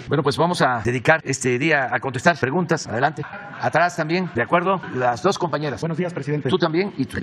Bueno, pues vamos a dedicar este día a contestar preguntas. Adelante. Atrás también, ¿de acuerdo? Las dos compañeras. Buenos días, presidente. Tú también y tú.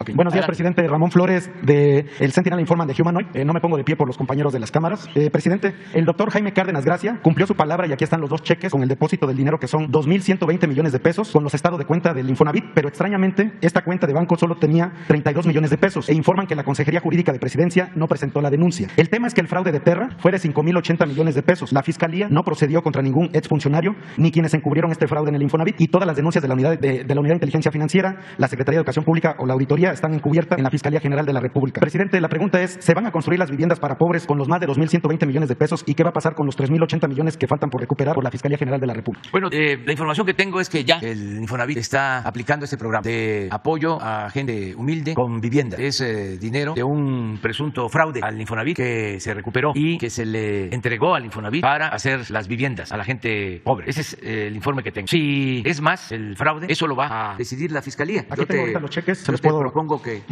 Okay. Buenos días, presidente. Ramón Flores, de El Sentinel Informan de Humanoid. No me pongo de pie por los compañeros de las cámaras. Presidente, el doctor Jaime Cárdenas Gracia cumplió su palabra y aquí están los dos cheques con el depósito del dinero que son 2.120 millones de pesos con los estados de cuenta del Infonavit, pero extrañamente esta cuenta de banco solo tenía 32 millones de pesos e informan que la Consejería Jurídica de Presidencia no presentó la denuncia. El tema es que el fraude de Terra fue de 5.080 millones de pesos. La Fiscalía no procedió contra ningún exfuncionario ni quienes encubrieron este fraude en el Infonavit y todas las denuncias de la Unidad de Inteligencia Financiera, la Secretaría de Educación Pública o la Auditoría están encubiertas en la Fiscalía General de la República. Presidente, la pregunta es, ¿se van a construir las viviendas para pobres con los más de 2.120 millones de pesos y qué va a pasar con los 3.080 millones que faltan por recuperar por la Fiscalía General de la República? Bueno, la información que tengo es que ya el Infonavit está aplicando este programa de apoyo a gente humilde con vivienda. Es dinero de un presunto fraude al Infonavit que se recuperó y que se le entregó al Infonavit para hacer las viviendas a la gente pobre. Ese es el informe que tengo. Si es más el fraude, eso lo va a decidir la Fiscalía. Aquí tengo ahorita los cheques. Yo te propongo que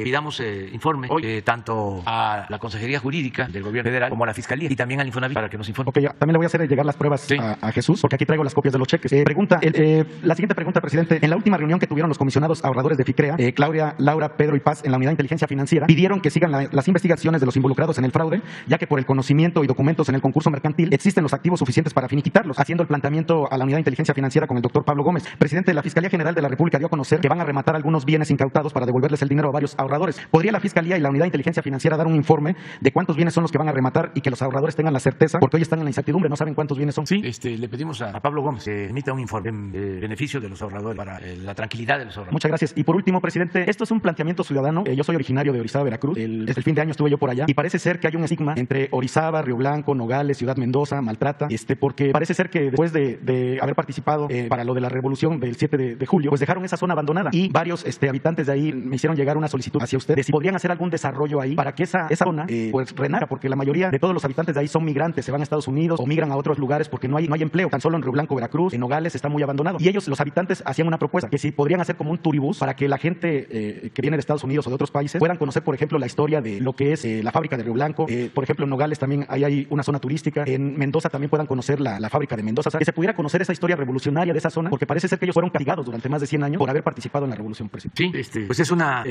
pidamos informe hoy tanto a la Consejería Jurídica del Gobierno Federal como a la Fiscalía y también al Infonavit para que nos informe. Ok, también le voy a hacer llegar las pruebas a Jesús, porque aquí traigo las copias de los cheques. La siguiente pregunta, presidente. En la última reunión que tuvieron los comisionados ahorradores de FICREA, Claudia, Laura, Pedro y Paz, en la Unidad de Inteligencia Financiera, pidieron que sigan las investigaciones de los involucrados en el fraude, ya que por el conocimiento y documentos en el concurso mercantil existen los activos suficientes para finiquitarlos, haciendo el planteamiento a la Unidad de Inteligencia Financiera con el doctor Pablo Gómez. Presidente, la Fiscalía General de la República dio a conocer que van a rematar algunos bienes incautados para devolverles el dinero a varios ahorradores. ¿Podría la Fiscalía y la Unidad de Inteligencia Financiera dar un informe de cuántos bienes son los que van a rematar y que los ahorradores tengan la certeza, porque hoy están en la incertidumbre, no saben cuántos bienes son? Sí, le pedimos a Pablo Gómez que emita un informe en beneficio de los ahorradores, para la tranquilidad de los ahorradores. Muchas gracias. Y por último, presidente, esto es un planteamiento ciudadano. Yo soy originario de Orizaba, Veracruz. Desde el fin de año estuve yo por allá y parece ser que hay un estigma entre Orizaba, Río Blanco, Nogales, Ciudad Mendoza, Maltrata, porque parece ser que después de haber participado para lo de la revolución del 7 de julio, pues dejaron esa zona abandonada y varios habitantes de ahí me hicieron llegar una solicitud hacia ustedes si podrían hacer algún desarrollo ahí para que esa zona pues renaga, porque la mayoría de todos los habitantes de ahí son migrantes, se van a Estados Unidos o migran a otros lugares porque no hay empleo. Tan solo en Río Blanco, Veracruz, en Nogales está muy abandonado. Y ellos, los habitantes, hacían una propuesta que si podrían hacer como un turibús para que la gente que viene de Estados Unidos o de otros países puedan conocer, por ejemplo, la historia de lo que es la fábrica de Río Blanco. Por ejemplo, en Nogales también hay una zona turística. En Mendoza también puedan conocer la fábrica de Mendoza. O sea, que se pudiera conocer esa historia revolucionaria de esa zona, porque parece ser que ellos fueron castigados durante más de 100 años por haber participado en la revolución, presidente. Sí, pues es una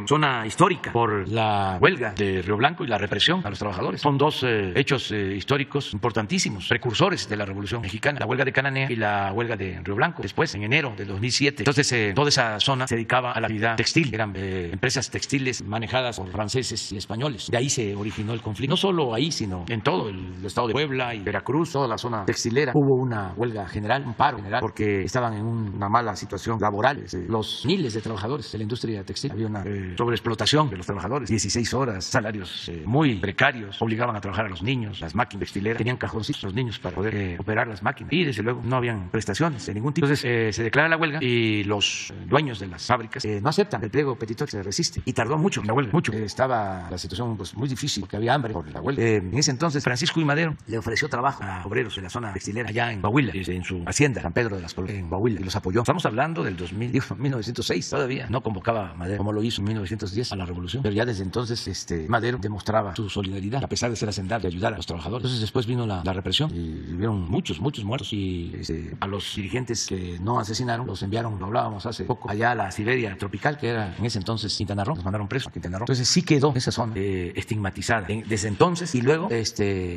zona histórica por la huelga de Río Blanco y la represión a los trabajadores. Son dos hechos históricos importantísimos, precursores de la Revolución Mexicana, la huelga de Cananea y la huelga de Río Blanco, después en enero de 2007. Entonces, toda esa zona se dedicaba a la actividad textil, eran empresas textiles manejadas por franceses y españoles. De ahí se originó el conflicto. No solo ahí, sino en todo el estado de Puebla y Veracruz, toda la zona textilera. Hubo una huelga general, un paro general, porque estaban en una mala situación laboral. Los miles de trabajadores de la industria textil, había una sobreexplotación de los trabajadores, 16 horas, salarios muy precarios, obligaban a trabajar a los niños, las máquinas textileras tenían cajoncitos los niños para poder operar las máquinas y desde luego no habían prestaciones de ningún tipo. Entonces se declara la huelga y los dueños de las fábricas no aceptan el pliego petitorio, se resiste y tardó mucho la huelga, mucho. Estaba la situación pues muy difícil porque había hambre por la huelga. En ese entonces Francisco I. Madero le ofreció trabajo a obreros de la zona textilera allá en Coahuila, en su hacienda San Pedro de las Coloradas, en Coahuila, y los apoyó. Estamos hablando del 1906, todavía no convocaba Madero como lo hizo en 1910 a la revolución, pero ya desde entonces Madero demostraba su solidaridad a pesar de ser hacendado, de ayudar a los trabajadores. Entonces después vino la represión y hubieron muchos muertos y a los dirigentes que no asesinaron los enviaron, lo hablábamos hace poco, allá a la Siberia tropical, que era en ese entonces Quintana Roo, los mandaron presos a Quintana Roo. Entonces sí quedó esa zona estigmatizada desde entonces y luego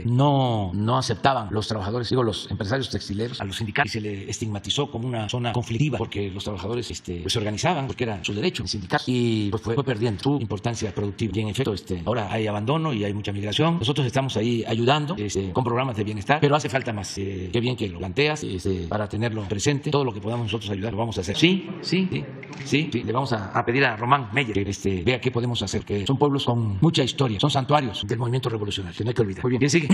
no aceptaban los trabajadores, los empresarios textileros a los sindicatos y se le estigmatizó como una zona conflictiva porque los trabajadores pues se organizaban porque era su derecho en sindicatos y pues fue perdiendo su importancia productiva y en efecto ahora hay abandono y hay mucha migración. Nosotros estamos ahí ayudando con programas de bienestar, pero hace falta más. Qué bien que lo planteas para tenerlo presente. Todo lo que podamos nosotros ayudar lo vamos a hacer. Sí. Le vamos a pedir a Román Meyer que vea qué podemos hacer, que son pueblos con mucha historia, son santuarios del movimiento revolucionario, que no hay que olvidar. Muy bien. ¿Quién sigue?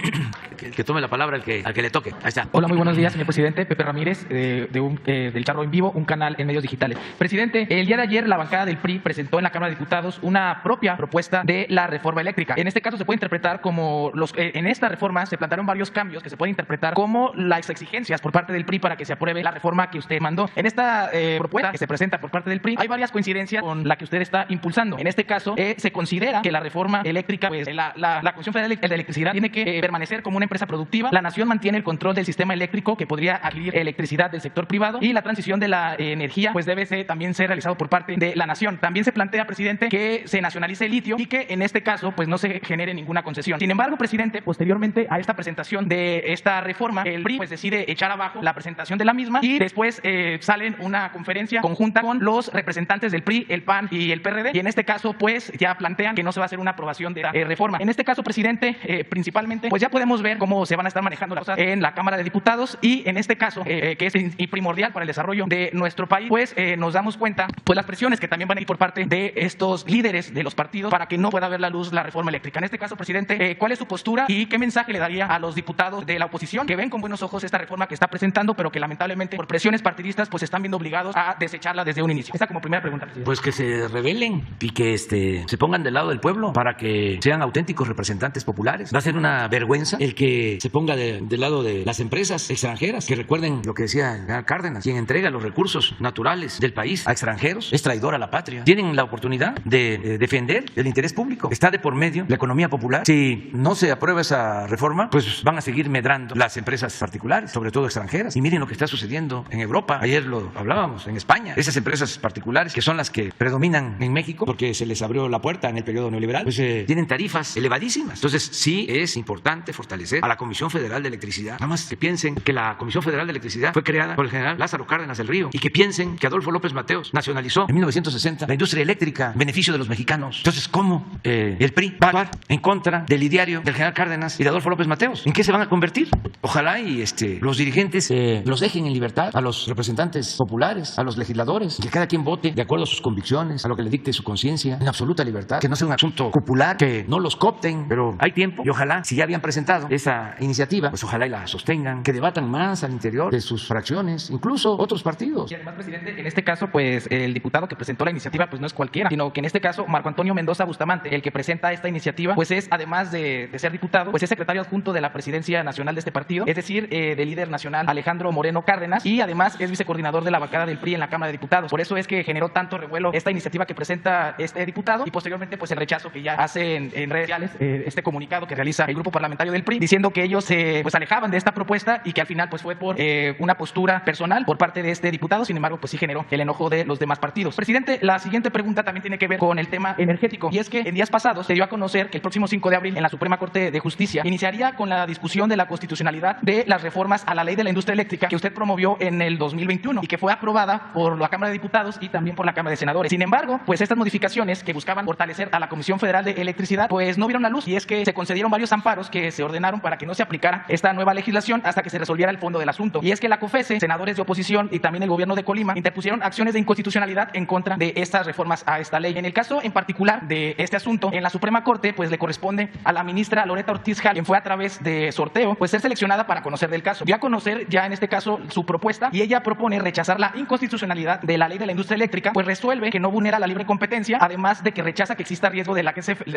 que tome la palabra al que le toque. Ahí está. Hola, muy buenos días, señor presidente. Pepe Ramírez, del Charro en Vivo, un canal en medios digitales. Presidente, el día de ayer la bancada del PRI presentó en la Cámara de Diputados una propia propuesta de la reforma eléctrica. En este caso se puede interpretar como en esta reforma se plantearon varios cambios que se pueden interpretar como las exigencias por parte del PRI para que se apruebe la reforma que usted mandó. En esta propuesta que se presenta por parte parte del PRI, hay varias coincidencias con la que usted está impulsando. En este caso, se considera que la reforma eléctrica, pues la Comisión Federal de Electricidad tiene que permanecer como una empresa productiva. La nación mantiene el control del sistema eléctrico que podría adquirir electricidad del sector privado, y la transición de la energía pues debe también ser realizado por parte de la nación. También se plantea, presidente, que se nacionalice el litio y que en este caso pues no se genere ninguna concesión. Sin embargo, presidente, posteriormente a esta presentación de esta reforma, el PRI pues decide echar abajo la presentación de la misma, y después salen una conferencia conjunta con los representantes del PRI, el PAN y el PRD, y en este caso pues ya plantean que no se va a hacer una aprobación de la reforma. En este caso, presidente, principalmente pues ya podemos ver cómo se van a estar manejando las cosas en la Cámara de Diputados, y en este caso que es primordial para el desarrollo de nuestro país, pues nos damos cuenta pues las presiones que también van a ir por parte de estos líderes de los partidos para que no pueda ver la luz la reforma eléctrica. En este caso, presidente, ¿cuál es su postura y qué mensaje le daría a los diputados de la oposición que ven con buenos ojos esta reforma que está presentando, pero que lamentablemente por presiones partidistas pues están viendo obligados a desecharla desde un inicio? Esta como primera pregunta, presidente. Pues que se rebelen y que se pongan del lado del pueblo para que sean auténticos representantes populares. Va a ser una vergüenza el que se ponga del lado de las empresas extranjeras, que recuerden lo que decía el general Cárdenas: quien entrega los recursos naturales del país a extranjeros es traidor a la patria. Tienen la oportunidad de defender el interés público. Está de por medio la economía popular. Si no se aprueba esa reforma, pues van a seguir medrando las empresas particulares, sobre todo extranjeras. Y miren lo que está sucediendo en Europa. Ayer lo hablábamos, en España. Esas empresas particulares, que son las que predominan en México porque se les abrió la puerta en el periodo neoliberal, pues tienen tarifas elevadísimas. Entonces sí es importante fortalecer a la Comisión Federal de Electricidad. Nada más que piensen que la Comisión Federal de Electricidad fue creada por el general Lázaro Cárdenas del Río, y que piensen que Adolfo López Mateos nacionalizó en 1960 la industria eléctrica en beneficio de los mexicanos. Entonces, ¿cómo el PRI va a actuar en contra del ideario del general Cárdenas y de Adolfo López Mateos? ¿En qué se van a convertir? Ojalá y los dirigentes los dejen en libertad a los representantes populares, a los legisladores, que cada quien vote de acuerdo a sus convicciones, a lo que le dicte su conciencia, en absoluta libertad, que no sea un asunto popular, que no los coopten, pero hay tiempo, y ojalá, si ya habían presentado esa iniciativa, pues ojalá y la sostengan, que debatan más al interior de sus fracciones, incluso otros partidos. Y además, presidente, en este caso, pues el diputado que presentó la iniciativa pues no es cualquiera, sino que en este caso Marco Antonio Mendoza Bustamante, el que presenta esta iniciativa, pues es, además de ser diputado, pues es secretario adjunto de la presidencia nacional de este partido, es decir, del líder nacional Alejandro Moreno Cárdenas, y además es vicecoordinador de la bancada del PRI en la Cámara de Diputados. Por eso es que generó tanto revuelo esta iniciativa que presenta este diputado, y posteriormente pues el rechazo que ya hace en redes sociales, este comunicado que realiza el grupo parlamentario del PRI, diciendo que ellos se pues alejaban de esta propuesta, y que al final pues fue por una postura personal por parte de este diputado. Sin embargo, pues sí generó el enojo de los demás partidos. Presidente, la siguiente pregunta también tiene que ver con el tema energético, y es que en días pasados se dio a conocer que el próximo 5 de abril en la Suprema Corte de Justicia iniciaría con la discusión de la constitucionalidad de las reformas a la ley de la industria eléctrica que usted promovió en el 2021 y que fue aprobada por la Cámara de Diputados y también por la Cámara de Senadores. Sin embargo, pues estas modificaciones que buscaban fortalecer a la Comisión Federal de Electricidad pues no vieron la luz, y es que se concedieron varios amparos que se ordenaron para que no se aplicara esta nueva legislación hasta que se resolviera el fondo del asunto. Y es que la COFESE, senadores de oposición y también el gobierno de Colima interpusieron acciones de inconstitucionalidad en contra de estas reformas a esta ley. En el caso en particular de este asunto, en la Suprema Corte pues le corresponde a la ministra Loreta Ortiz Jal, quien fue a través de sorteo pues ser seleccionada para conocer del caso. Dio a conocer ya en este caso su propuesta, y ella propone rechazar la inconstitucionalidad de la ley de la industria eléctrica, pues resuelve que no vulnera la libre competencia, además de que rechaza que exista riesgo de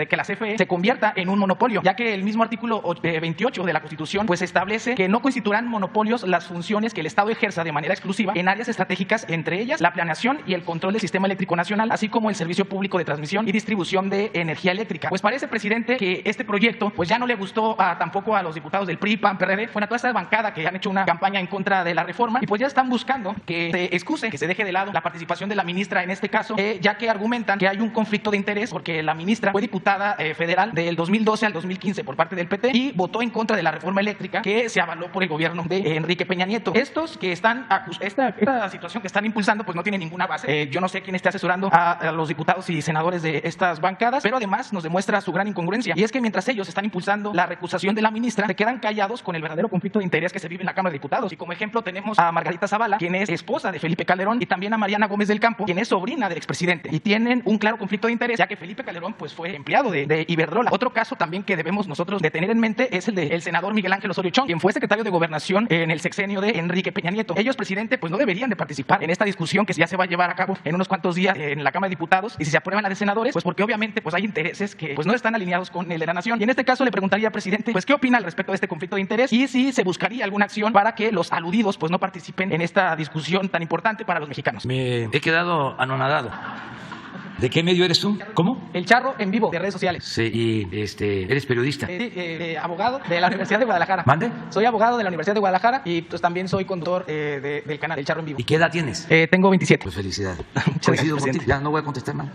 que la CFE se convierta en un monopolio, ya que el mismo artículo 28 de la Constitución pues establece que no constituirán monopolios las funciones que el Estado ejerza de manera exclusiva en áreas estratégicas, entre ellas la planeación y el control del sistema eléctrico nacional, así como el servicio público de transmisión y distribución de energía eléctrica. Pues parece, presidente, que este proyecto pues ya no le gustó tampoco a los diputados del PRI, PAN, PRD, bueno, a toda esta bancada que han hecho una campaña en contra de la reforma, y pues ya están buscando que se excuse, que se deje de lado la participación de la ministra en este caso, ya que argumentan que hay un conflicto de interés porque la ministra fue diputada federal del 2012 al 2015 por parte del PT y votó en contra de la reforma eléctrica que se avaló por el gobierno de Enrique Peña Nieto. Estos que están esta situación que están impulsando pues no tiene ninguna base. Yo no sé quién esté asesorando a los diputados y senadores de estas bancadas, pero además nos demuestra su gran incongruencia, y es que mientras ellos están impulsando la recusación de la ministra, se quedan callados con el verdadero conflicto de interés que se vive en la Cámara de Diputados. Y como ejemplo tenemos a Margarita Zavala, quien es esposa de Felipe Calderón, y también a Mariana Gómez del Campo, quien es sobrina del expresidente, y tienen un claro conflicto de interés, ya que Felipe Calderón pues fue empleado de Iberdrola. Otro caso también que debemos nosotros de tener en mente es el del senador Miguel Ángel Osorio Chong, quien fue secretario de Gobernación en el sexenio de Enrique Peña Nieto. Ellos, presidente, pues no deberían de participar en esta discusión que ya se va a llevar a cabo en unos cuantos días en la Cámara de Diputados, y si se aprueban la de senadores, pues porque obviamente pues hay intereses que pues no están alineados con el de la nación. Y en este caso le preguntaría, presidente, pues qué opina al respecto de este conflicto de interés, y si se buscaría alguna acción para que los aludidos pues no participen en esta discusión tan importante para los mexicanos. Me he quedado anonadado. ¿De qué medio eres tú? ¿Cómo? El Charro en Vivo, de redes sociales. Sí, y eres periodista. Abogado de la Universidad de Guadalajara. ¿Mande? Soy abogado de la Universidad de Guadalajara y pues también soy conductor del canal El Charro en Vivo. ¿Y qué edad tienes? Tengo 27. Pues felicidades. Muchas Coincido gracias, contigo. Ya no voy a contestar más.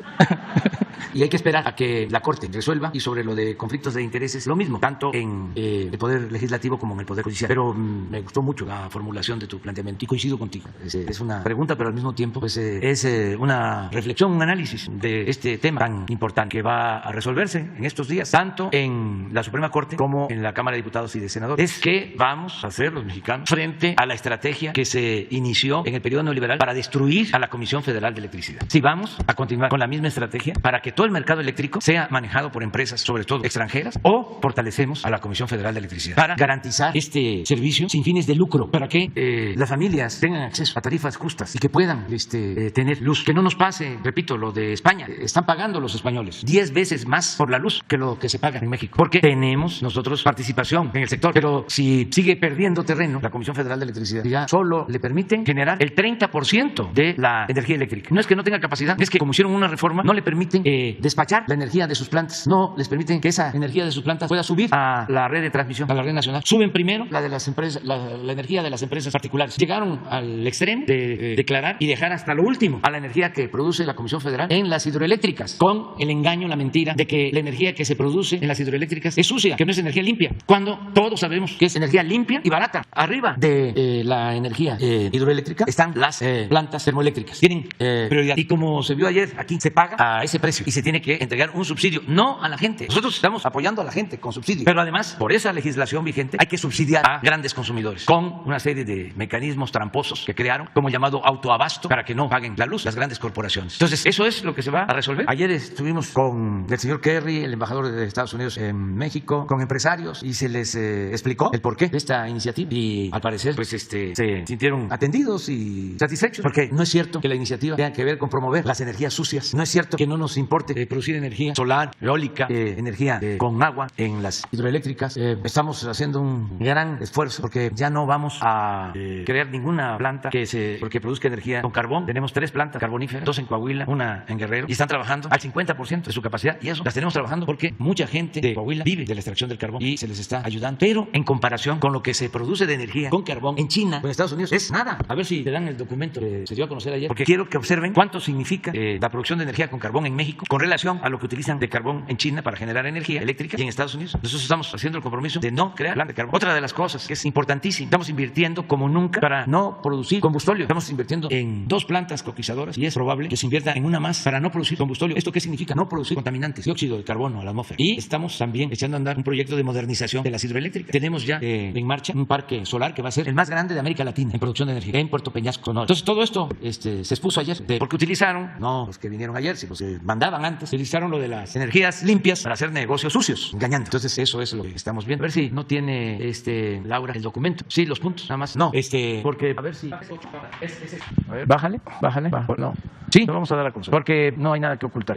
Y hay que esperar a que la Corte resuelva. Y sobre lo de conflictos de intereses, lo mismo, tanto en el Poder Legislativo como en el Poder Judicial. Pero me gustó mucho la formulación de tu planteamiento y coincido contigo. Es una pregunta, pero al mismo tiempo pues, es una reflexión, un análisis de este tema tan importante que va a resolverse en estos días, tanto en la Suprema Corte como en la Cámara de Diputados y de Senadores. Es que vamos a hacer los mexicanos frente a la estrategia que se inició en el periodo neoliberal para destruir a la Comisión Federal de Electricidad. Si vamos a continuar con la misma estrategia para que todo el mercado eléctrico sea manejado por empresas, sobre todo extranjeras, o fortalecemos a la Comisión Federal de Electricidad para garantizar este servicio sin fines de lucro, para que las familias tengan acceso a tarifas justas y que puedan tener luz. Que no nos pase, repito, lo de España. Están pagando los españoles 10 veces más por la luz que lo que se paga en México, porque tenemos nosotros participación en el sector. Pero si sigue perdiendo terreno la Comisión Federal de Electricidad, ya solo le permiten generar el 30% de la energía eléctrica. No es que no tenga capacidad, es que como hicieron una reforma, no le permiten despachar la energía de sus plantas, no les permiten que esa energía de sus plantas pueda subir a la red de transmisión, a la red nacional. Suben primero la de las empresas, la energía de las empresas particulares. Llegaron al extremo de declarar y dejar hasta lo último a la energía que produce la Comisión Federal en las hidroeléctricas, con el engaño, la mentira de que la energía que se produce en las hidroeléctricas es sucia, que no es energía limpia, cuando todos sabemos que es energía limpia y barata. Arriba de la energía hidroeléctrica están las plantas termoeléctricas. Tienen prioridad. Y como se vio ayer, aquí se paga a ese precio y se tiene que entregar un subsidio, no a la gente. Nosotros estamos apoyando a la gente con subsidio, pero además, por esa legislación vigente, hay que subsidiar a grandes consumidores con una serie de mecanismos tramposos que crearon, como llamado autoabasto, para que no paguen la luz las grandes corporaciones. Entonces, eso es lo que se va a resolver. Ayer estuvimos con el señor Kerry, el embajador de Estados Unidos en México, con empresarios, y se les explicó el porqué de esta iniciativa, y al parecer pues se sintieron atendidos y satisfechos, porque no es cierto que la iniciativa tenga que ver con promover las energías sucias, no es cierto que no nos importe producir energía solar, eólica, energía con agua en las hidroeléctricas. Estamos haciendo un gran esfuerzo porque ya no vamos a crear ninguna planta porque produzca energía con carbón. Tenemos 3 plantas carboníferas, 2 en Coahuila, 1 en Guerrero, y están trabajando al 50% de su capacidad, y eso las tenemos trabajando porque mucha gente de Coahuila vive de la extracción del carbón y se les está ayudando. Pero en comparación con lo que se produce de energía con carbón en China o en Estados Unidos, es nada. A ver si te dan el documento que se dio a conocer ayer, porque quiero que observen cuánto significa la producción de energía con carbón en México con relación a lo que utilizan de carbón en China para generar energía eléctrica y en Estados Unidos. Nosotros estamos haciendo el compromiso de no crear plan de carbón. Otra de las cosas que es importantísima, estamos invirtiendo como nunca para no producir combustóleo. Estamos invirtiendo en 2 plantas coquizadoras y es probable que se invierta en una más para no producir combustóleo. ¿Esto qué significa? No producir contaminantes, dióxido de carbono a la atmósfera. Y estamos también echando a andar un proyecto de modernización de las hidroeléctricas. Tenemos ya en marcha un parque solar que va a ser el más grande de América Latina en producción de energía en Puerto Peñasco, Sonora. Entonces todo esto se expuso ayer, porque utilizaron, no los que vinieron ayer, sino los que mandaban antes, utilizaron lo de las energías limpias para hacer negocios sucios, engañando. Entonces eso es lo que estamos viendo. A ver si no tiene Laura el documento. Sí, los puntos, nada más. No, porque a ver si. A ver, bájale. No. Sí, lo vamos a dar a conocer, porque no hay nada que ocultar.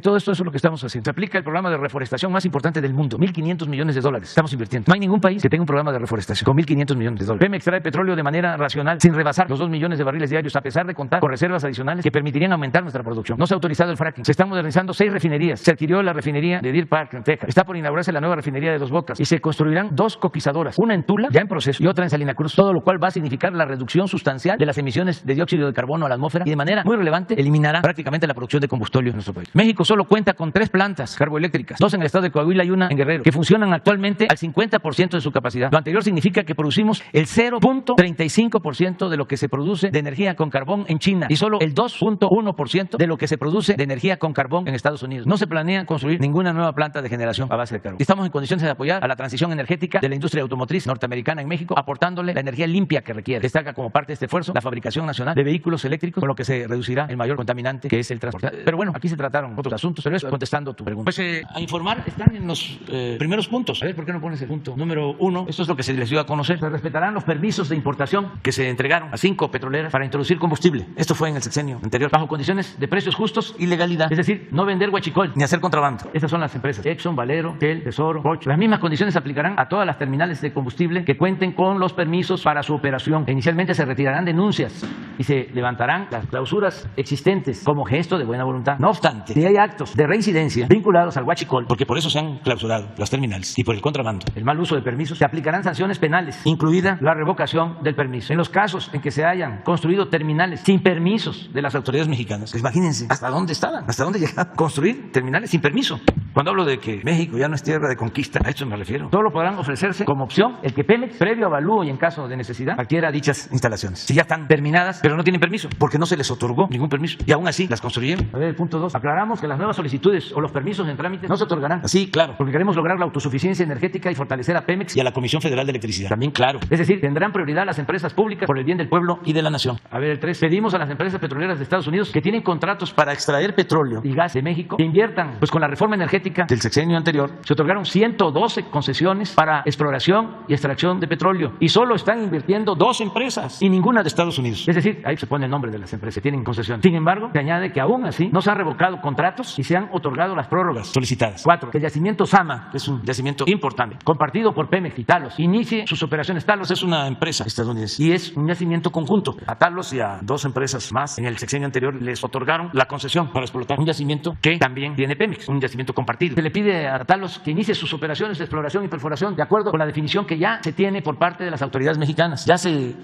Todo esto es lo que estamos haciendo. Se aplica el programa de reforestación más importante del mundo, $1.500 millones estamos invirtiendo. No hay ningún país que tenga un programa de reforestación con $1.500 millones. Pemex extrae petróleo de manera racional, sin rebasar los 2 millones de barriles diarios, a pesar de contar con reservas adicionales que permitirían aumentar nuestra producción. No se ha autorizado el fracking. Se están modernizando 6 refinerías. Se adquirió la refinería de Deer Park, en Texas. Está por inaugurarse la nueva refinería de Dos Bocas y se construirán 2 coquizadoras, una en Tula, ya en proceso, y otra en Salina Cruz, todo lo cual va a significar la reducción sustancial de las emisiones de dióxido de carbono a la atmósfera y de manera muy relevante eliminará prácticamente la producción de combustible en nuestro país. México solo cuenta con 3 plantas carboeléctricas, 2 en el estado de Coahuila y 1 en Guerrero, que funcionan actualmente al 50% de su capacidad. Lo anterior significa que producimos el 0.35% de lo que se produce de energía con carbón en China y solo el 2.1% de lo que se produce de energía con carbón en Estados Unidos. No se planea construir ninguna nueva planta de generación a base de carbón. Estamos en condiciones de apoyar a la transición energética de la industria automotriz norteamericana en México, aportándole la energía limpia que requiere. Destaca como parte de este esfuerzo la fabricación nacional de vehículos eléctricos, con lo que se reducirá el mayor contaminante, que es el transporte. Pero bueno, aquí se trataron otros asuntos, pero eso contestando tu pregunta. Pues a informar están en los primeros puntos. A ver, ¿por qué no pones el punto número 1? Esto es lo que se les dio a conocer. Se respetarán los permisos de importación que se entregaron a 5 petroleras para introducir combustible. Esto fue en el sexenio anterior, bajo condiciones de precios justos y legalidad. Es decir, no vender huachicol ni hacer contrabando. Estas son las empresas: Exxon, Valero, Shell, Tesoro, Roche. Las mismas condiciones se aplicarán a todas las terminales de combustible que cuenten con los permisos para su operación. Inicialmente se retirarán denuncias y se levantarán las clausuras existentes como gesto de buena voluntad. No obstante, si hay actos de reincidencia vinculados al huachicol, porque por eso se han clausurado las terminales, y por el contrabando, el mal uso de permisos, se aplicarán sanciones penales, incluida la revocación del permiso. En los casos en que se hayan construido terminales sin permisos de las autoridades mexicanas, pues imagínense hasta dónde estaban, hasta dónde llegaban a construir terminales sin permiso. Cuando hablo de que México ya no es tierra de conquista, a esto me refiero. Solo podrán ofrecerse como opción el que Pemex, previo avalúo y en caso de necesidad, adquiera dichas instalaciones. Si ya están terminadas, pero no tienen permiso, porque no se les otorgó ningún permiso, y aún así las construyeron. A ver, el punto 2. Aclaramos que las nuevas solicitudes o los permisos en trámite no se otorgarán. Así, claro, porque queremos lograr la autosuficiencia energética y fortalecer a Pemex y a la Comisión Federal de Electricidad. También, claro. Es decir, tendrán prioridad las empresas públicas por el bien del pueblo y de la nación. A ver, el 3. Pedimos a las empresas petroleras de Estados Unidos que tienen contratos para extraer petróleo y gas de México que inviertan, pues con la reforma energética del sexenio anterior se otorgaron 112 concesiones para exploración y extracción de petróleo, y solo están invirtiendo 2 empresas y ninguna de Estados Unidos. Es decir, ahí se pone el nombre de las empresas que tienen concesión. Sin embargo, se añade que aún así no se han revocado contratos y se han otorgado las prórrogas solicitadas. 4. Que el yacimiento Sama, que es un yacimiento importante, compartido por Pemex y Talos, inicie sus operaciones. Talos es una empresa estadounidense y es un yacimiento conjunto. A Talos y a 2 empresas más en el sexenio anterior les otorgaron la concesión para explotar un yacimiento que también tiene Pemex, un yacimiento compartido. Se le pide a Talos que inicie sus operaciones de exploración y perforación de acuerdo con la definición que ya se tiene por parte de las autoridades mexicanas. Ya se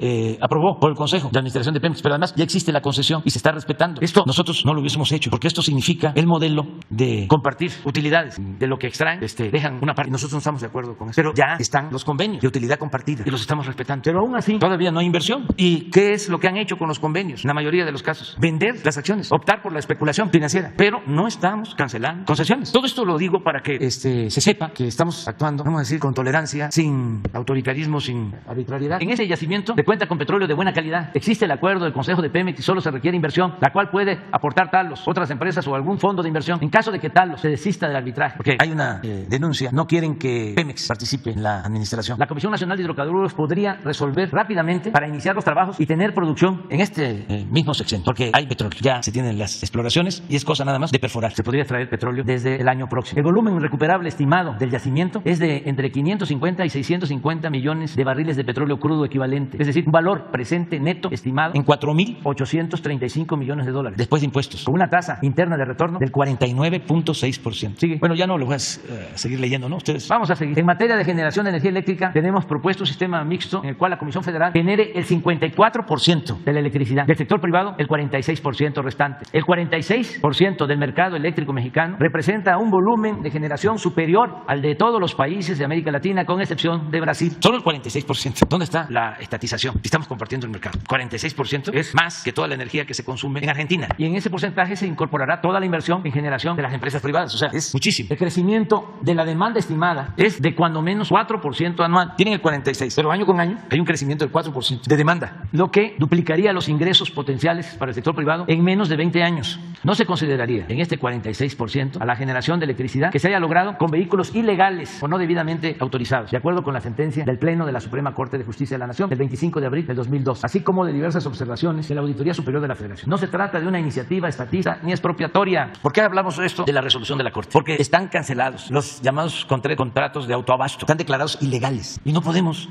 aprobó por el Consejo de Administración de Pemex, pero además ya existe la concesión y se está respetando. Esto nosotros no lo hubiésemos hecho, porque esto significa el modelo de compartir utilidades. De lo que extraen, dejan una parte. Y nosotros no estamos de acuerdo con eso. Pero ya están los convenios de utilidad compartida y los estamos respetando. Pero aún así, todavía no hay inversión. ¿Y qué es lo que han hecho con los convenios? En la mayoría de los casos, vender las acciones, optar por la especulación financiera. Pero no estamos cancelando concesiones. Todo esto lo digo para que se sepa que estamos actuando, vamos a decir, con tolerancia, sin autoritarismo, sin arbitrariedad. En ese yacimiento se cuenta con petróleo de buena calidad. Existe el acuerdo del Consejo de Pemex y solo se requiere inversión, la cual puede aportar Talos, otras empresas o algún fondo de inversión. En caso de que Talos se desista del arbitraje, porque hay una denuncia, no quieren que Pemex participe en la administración, la Comisión Nacional de Hidrocarburos podría resolver rápidamente para iniciar los trabajos y tener producción en este mismo sexenio, porque hay petróleo, ya se tienen las exploraciones y es cosa nada más de perforar. Se podría extraer petróleo desde el año próximo. El volumen recuperable estimado del yacimiento es de entre 550 y 650 millones de barriles de petróleo crudo equivalente, es decir, un valor presente neto estimado en 4.835 millones de dólares después de impuestos, con una tasa interna de retorno del 49.6%. Sigue. Bueno, ya no lo voy a seguir leyendo, ¿no? Ustedes. Vamos a seguir. En materia de generación de energía eléctrica, tenemos propuesto un sistema mixto en el cual la Comisión Federal genere el 54% de la electricidad, del sector privado el 46% restante. El 46% del mercado eléctrico mexicano representa un volumen de generación superior al de todos los países de América Latina, con excepción de Brasil. Solo el 46%. ¿Dónde está la estatización? Estamos compartiendo el mercado. 46% es más que toda la energía que se consume en Argentina. Y en ese porcentaje se incorporará toda la inversión en generación de las empresas privadas. O sea, es muchísimo. El crecimiento de la demanda estimada es de cuando menos 4% anual. Tienen el 46%, pero año con año hay un crecimiento del 4% de demanda, lo que duplicaría los ingresos potenciales para el sector privado en menos de 20 años. No se consideraría en este 46% a la generación de electricidad que se haya logrado con vehículos ilegales o no debidamente autorizados, de acuerdo con la sentencia del Pleno de la Suprema Corte de Justicia de la Nación del 25 de abril del 2002, así como de diversas observaciones de la Auditoría Superior de la Federación. No se trata de una iniciativa estatista ni expropiatoria. ¿Por qué hablamos de esto de la resolución de la Corte? Porque están cancelados los llamados contratos de autoabasto, están declarados ilegales y no podemos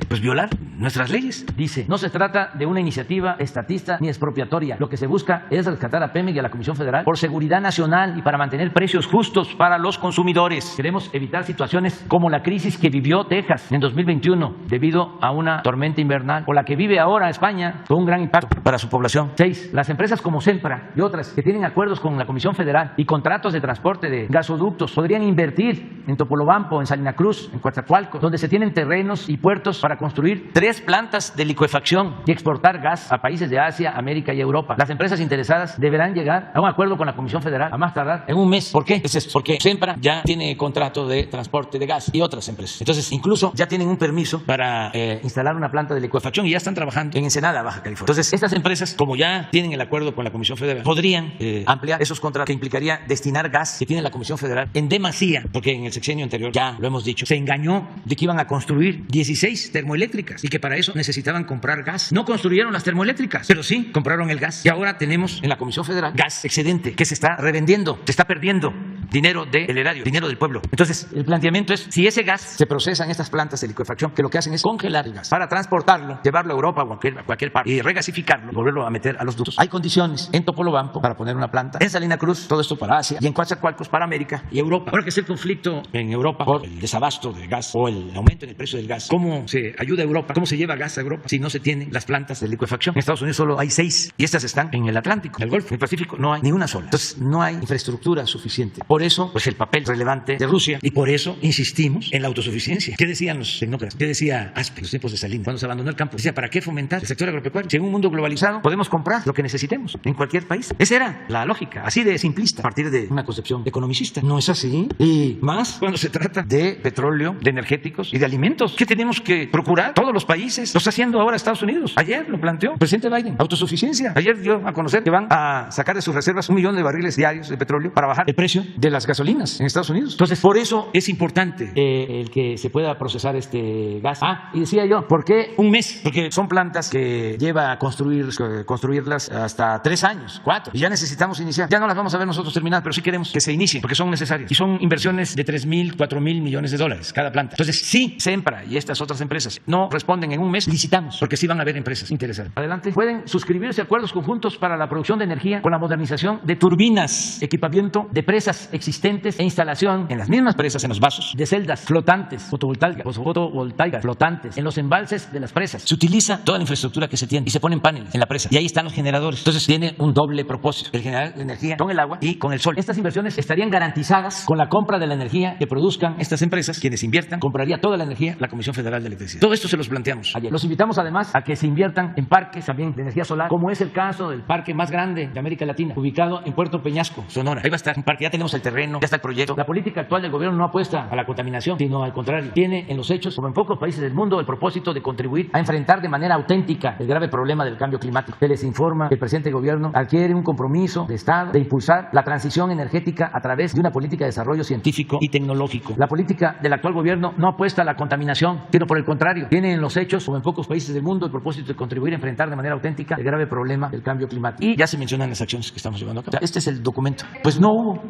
pues violar nuestras leyes. Dice, no se trata de una iniciativa estatista ni expropiatoria. Lo que se busca es rescatar a Pemex y a la Comisión Federal por seguridad nacional y para mantener precios justos para los consumidores. Queremos evitar situaciones como la crisis que vivió Texas en 2021 debido a una tormenta invernal, o la que vive ahora España con un gran impacto para su población. 6. Las empresas como Sempra y otras que tienen acuerdos con la Comisión Federal y contratos de transporte de gasoductos podrían invertir en Topolobampo, en Salina Cruz, en Coatzacoalcos, donde se tienen terrenos y puertos para construir 3 plantas de licuefacción y exportar gas a países de Asia, América y Europa. Las empresas interesadas deberán llevar llegar a un acuerdo con la Comisión Federal a más tardar en un mes. ¿Por qué? Es esto, porque Sempra ya tiene contrato de transporte de gas y otras empresas. Entonces, incluso ya tienen un permiso para instalar una planta de licuefacción y ya están trabajando en Ensenada, Baja California. Entonces, estas empresas, como ya tienen el acuerdo con la Comisión Federal, podrían ampliar esos contratos, que implicaría destinar gas que tiene la Comisión Federal en demasía, porque en el sexenio anterior, ya lo hemos dicho, se engañó de que iban a construir 16 termoeléctricas y que para eso necesitaban comprar gas. No construyeron las termoeléctricas, pero sí compraron el gas. Y ahora tenemos en la Comisión Federal gas excedente que se está revendiendo, se está perdiendo dinero del erario, dinero del pueblo. Entonces, el planteamiento es, si ese gas se procesa en estas plantas de licuefacción, que lo que hacen es congelar el gas para transportarlo, llevarlo a Europa o a cualquier parte y regasificarlo, volverlo a meter a los ductos. Hay condiciones en Topolobampo para poner una planta, en Salina Cruz, todo esto para Asia, y en Coatzacoalcos para América y Europa. Ahora que es el conflicto en Europa por el desabasto de gas o el aumento en el precio del gas, ¿cómo se ayuda a Europa? ¿Cómo se lleva gas a Europa si no se tienen las plantas de licuefacción? En Estados Unidos solo hay 6 y estas están en el Atlántico, en el Golfo, en el Pacífico no hay ni una sola. Entonces, no hay infraestructura suficiente. Por eso, pues el papel relevante de Rusia, y por eso insistimos en la autosuficiencia. ¿Qué decían los tecnócratas? ¿Qué decía Aspe en los tiempos de Salinas cuando se abandonó el campo? Decía, ¿para qué fomentar el sector agropecuario? Si en un mundo globalizado podemos comprar lo que necesitemos en cualquier país. Esa era la lógica, así de simplista, a partir de una concepción economicista. No es así. Y más cuando se trata de petróleo, de energéticos y de alimentos. ¿Qué tenemos que procurar? Todos los países. Lo está haciendo ahora Estados Unidos. Ayer lo planteó el presidente Biden. Autosuficiencia. Ayer dio a conocer que van a sacar de sus reservas 1 millón de barriles diarios de petróleo para bajar el precio de las gasolinas en Estados Unidos. Entonces, por eso es importante el que se pueda procesar este gas. Y decía yo, ¿por qué un mes? Porque son plantas que lleva a construirlas hasta 3 años, 4. Y ya necesitamos iniciar. Ya no las vamos a ver nosotros terminar, pero sí queremos que se inicien, porque son necesarias. Y son inversiones de 3,000, 4,000 millones de dólares cada planta. Entonces, sí, Sempra y estas otras empresas no responden en un mes, licitamos, porque sí van a haber empresas interesadas. Adelante. Pueden suscribirse acuerdos conjuntos para la producción de energía con la modernización de turbinas, equipamiento de presas existentes e instalación en las mismas presas, en los vasos, de celdas flotantes, fotovoltaicas flotantes, en los embalses de las presas. Se utiliza toda la infraestructura que se tiene y se ponen paneles en la presa. Y ahí están los generadores. Entonces tiene un doble propósito: el generar energía con el agua y con el sol. Estas inversiones estarían garantizadas con la compra de la energía que produzcan estas empresas. Quienes inviertan, compraría toda la energía la Comisión Federal de Electricidad. Todo esto se los planteamos ayer. Los invitamos además a que se inviertan en parques también de energía solar, como es el caso del parque más grande de América Latina, ubicado en Puerto Peñasco, Sonora. Ahí va a estar un parque, ya tenemos el terreno, ya está el proyecto. La política actual del gobierno no apuesta a la contaminación, sino al contrario, tiene en los hechos, como en pocos países del mundo, el propósito de contribuir a enfrentar de manera auténtica el grave problema del cambio climático. Se les informa que el presente gobierno adquiere un compromiso de Estado de impulsar la transición energética a través de una política de desarrollo científico y tecnológico. La política del actual gobierno no apuesta a la contaminación, sino por el contrario, tiene en los hechos, como en pocos países del mundo, el propósito de contribuir a enfrentar de manera auténtica el grave problema del cambio climático. Y ya se mencionan las acciones que estamos llevando a cabo. Este es el documento. Pues no hubo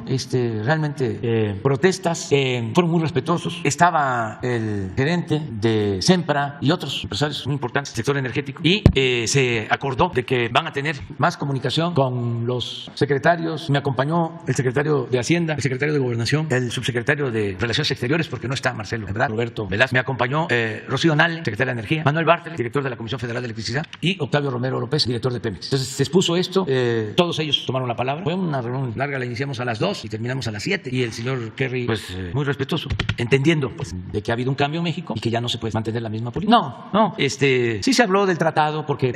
realmente protestas, fueron muy respetuosos. Estaba el gerente de Sempra y otros empresarios muy importantes del sector energético, y se acordó de que van a tener más comunicación con los secretarios. Me acompañó el secretario de Hacienda, el secretario de Gobernación, el subsecretario de Relaciones Exteriores, porque no está Marcelo, ¿verdad? Roberto Velázquez. Me acompañó Rocío Nale, secretaria de Energía, Manuel Bartlett, director de la Comisión Federal de Electricidad, y Octavio Romero López, director de Pemex. Entonces se expuso esto, todos ellos tomaron la palabra. Fue una reunión larga, la iniciamos a las 2 y terminamos a las 7, y el señor Kerry, pues muy respetuoso, entendiendo pues, de que ha habido un cambio en México y que ya no se puede mantener la misma política. No, sí se habló del tratado, porque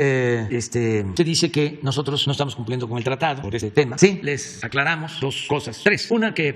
se dice que nosotros no estamos cumpliendo con el tratado por este tema. Sí, les aclaramos 2 cosas, 3. Una, que